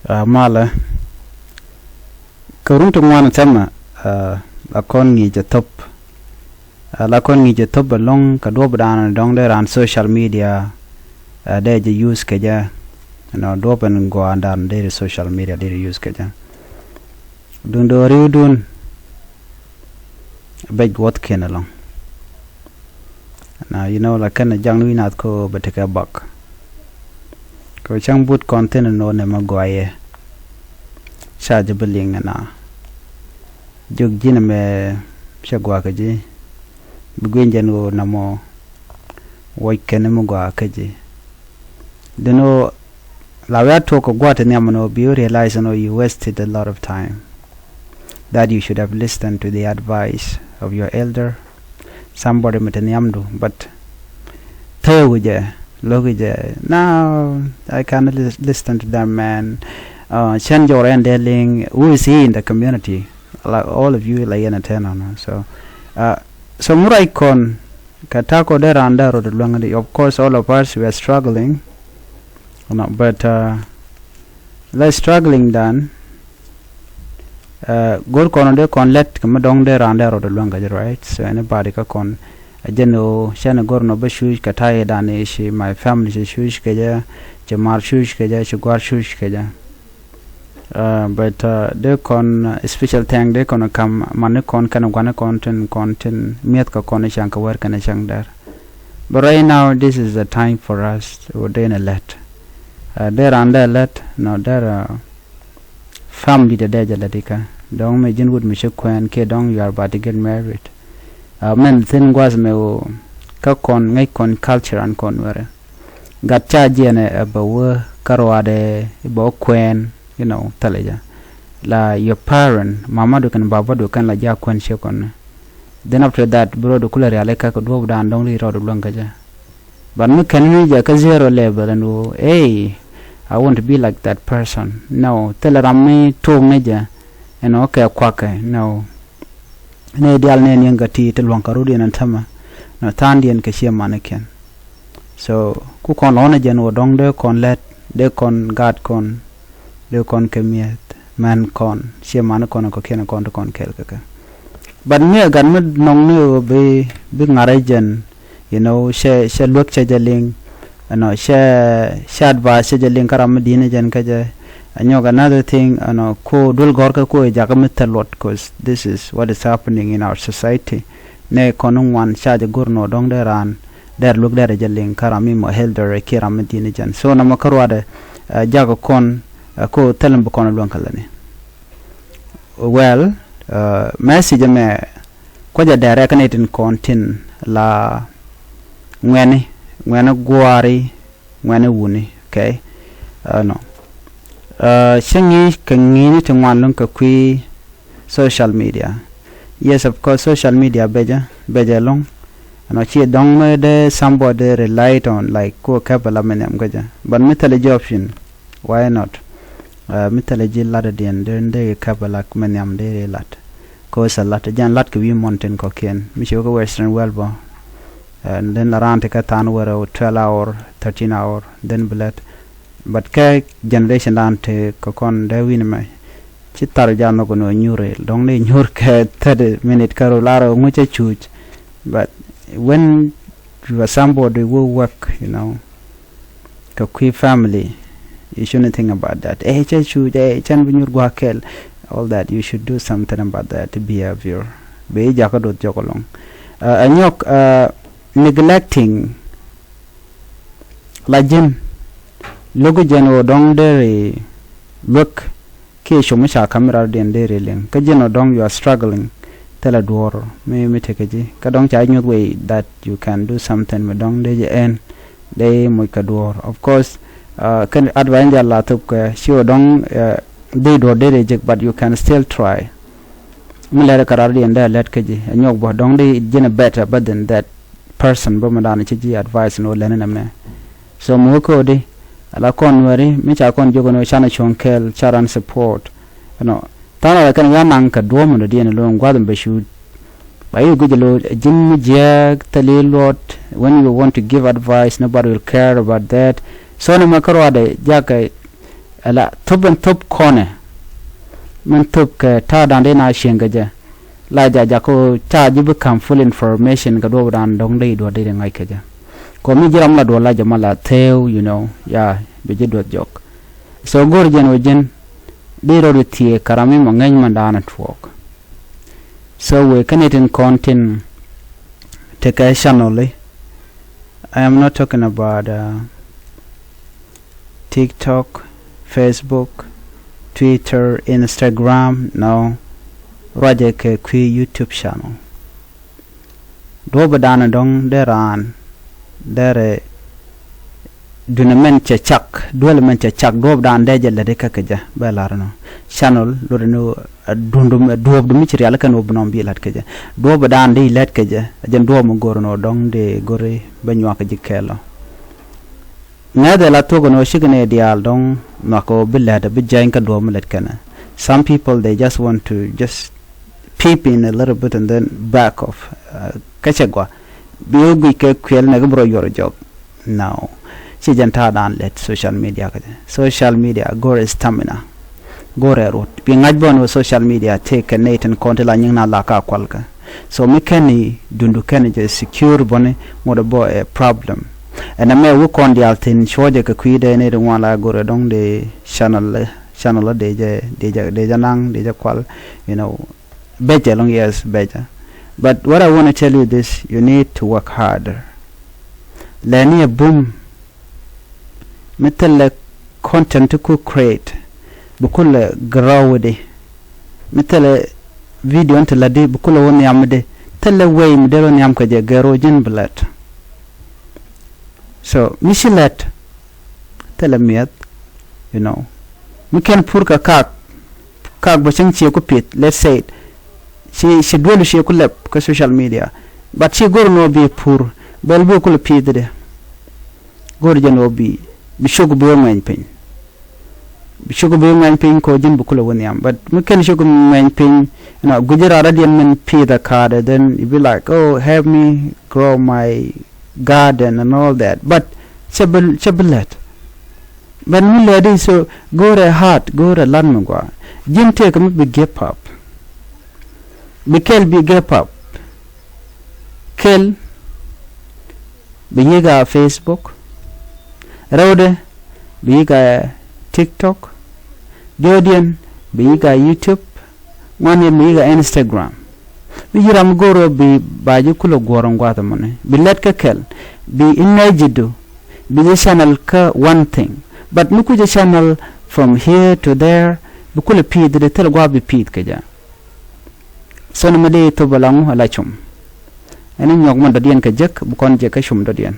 mala karun to mwana tema akon ngi je top la kon ngi je top long ka do bdan dong de ran social media de je use ke ja no do pen go andan de social media de use ke ja dun do ri dun beg what ken along now you know la kan jang wi nat ko beteka bak ko chang but content no ne ma goye sa je beling na jog jina me sha gwa ka ji bugwen jano namo wai ken mo gwa ka ji deno la wa to ko gwa te ne mo be realize no you wasted a lot of time that you should have listened to the advice of your elder somebody metanyamdo but tawuje logije now I cannot listen to that man change your ending who is he in the community like all of you like in so so murai kon katako there under the long of course all of us we are struggling but let's struggling done gor kon de kon let kam dong de rande ro de longa right so anybody ka kon ajeno shana gor no bashu ka taye dane shi my family shi shush ke ja jamar shush ke ja gwar shush ke ja but de kon special thing de kon kam man kon kan gwana content miet ka kon shang ka war kan shang dar but right now this is the time for us to ordain a let there under let no there family de deja ladika dong me jin would me shukwan ke dong you are about to get married men thin was me ka kon ngai kon culture an kon were gat cha jene abawa karwade bo kwen you know talaja la your parent mama do kan baba do kan la ja kwen shekon then after that bro do kula reale ka ko do dan dong ri ro do longa ja but me kan ni ja ka zero level and hey I want to be like that person. No, tell her me to meja, and okay, quack. No, ne dial ne nyangati te luankarudi na tama, no tandi and kashia mannequin. So, kukon ona jen dong de kon let, de kon God kon, de kon kemiet, man kon, shia mannequin ko kena kon to kon kelkaka. But me gan med nong ne be ngarajen, you know, she look chajaling. No shad ba se jelin karam dine jen kaje anyog another thing no ko dul gor ka ko jagamit lot cause this is what is happening in our society ne konung wan shad gurno dong deran der look der jelin karami mo helder kiram dine jen so na makarwade jago kon ko telam kon lon kalani well message me ko ja derɛ kanetin kontin la ngwene gwari ngwene wuni okay no shingi kangi to ngwan ka kwi social media yes of course social media beja long no chi dong me de somebody relied on like ko kabala menem gaja but mythology option why not mythology ladder den de kabala menem de lat ko sa lat jan lat ko wi mountain ko ken mi ko western well bo and then around take a tan were 12 hour 13 hour then blood but ke generation ante ko kon de win mai chitar jano ko no nyure dong ne nyur ke 30 minute karo laro nguche chuch but when you are somebody who work you know ka kwi family you shouldn't think about that chuch chan nyur gwa kel all that you should do something about that behavior be jakadot jokolong anyok neglecting lajin logo jeno dong dere look ke shomusha camera den dere len ka jeno dong you are struggling tela duoro me tekeji ka dong cha nyot way that you can do something me dong de en de mo ka duoro of course kan advantage la tup ka sure dong de do dere jek but you can still try milere karardi and let keji anyok bo dong de jena better but than that person bo madana chiji advice no lenena me so mo ko de ala kon wari mi cha kon jogo no chana chonkel charan support you know tana kan yanang ka do mo de ne lo ngwadum be shoot bayu gujelo jim jeg talilot when you want to give advice nobody will care about that so no makaro de jaka ala top kone man top ke ta dan de na shen gaje la ja ko cha ji become full information ga do dan dong dei do de ngai ke ja ko mi jiram la do la ja mala theo you know ya be je do jok so gor jen o jen de ro tie karami mo ngai man da network so we can it in content take a channel. I am not talking about TikTok, Facebook, Twitter, Instagram. No, Roger ke kui YouTube channel. Do badana dong deran dere dunamen chak duelmen chak do badan deje le de kakeja belarno channel lorno dundum do dum ci real kan obnom bi lat keja do badan de lat keja jen do mo gorno dong de gore banyo ka jikelo nade la to gono shigne dial dong mako billada bi jain ka do mo lat kana some people they just want to just peep in a little bit and then back off kachagwa bi gu ke kwel na gbro yor job now si janta dan let social media gore stamina gore rot bi ngajbon social media take a net and content la nyina la ka kwalka so mekani dundu kan je secure bone modo bo a problem and I may work on the altin shoje ka kuide ne de wala gore dong de channel de je nang de je kwal you know better long years better but what I want to tell you this you need to work harder lani boom مثل content to create بكل جراودي مثل فيديو أنت لدي بكل وني عمده تلا way مدلون يام كجا جروجين بلات so مشيلات تلا ميت you know ممكن فورك كاك بسنج شيء كوبيت let's say she دول شيء كله كسوشيال ميديا but she go no be poor بلبو كله بيد ده go جنو بي bishogu bo man pin ko jin bukula woni am but muken shogu man pin you know gujira radian men pay the card then you be like oh help me grow my garden and all that but chabelet but me lady so go to heart go to lan mangwa jin take me be give up be give up kel biyiga Facebook Rode biga TikTok Jodian biga YouTube ngani biga Instagram bijiram goro bi baji kulo goron gwata mone bilet ka kel bi inajidu bi channel ka one thing but nuku je channel from here to there bukule pid de tel gwa bi pid kaja son made to balangu ala chum ani nyok mon dodien ka jek bukon je ka shum dodien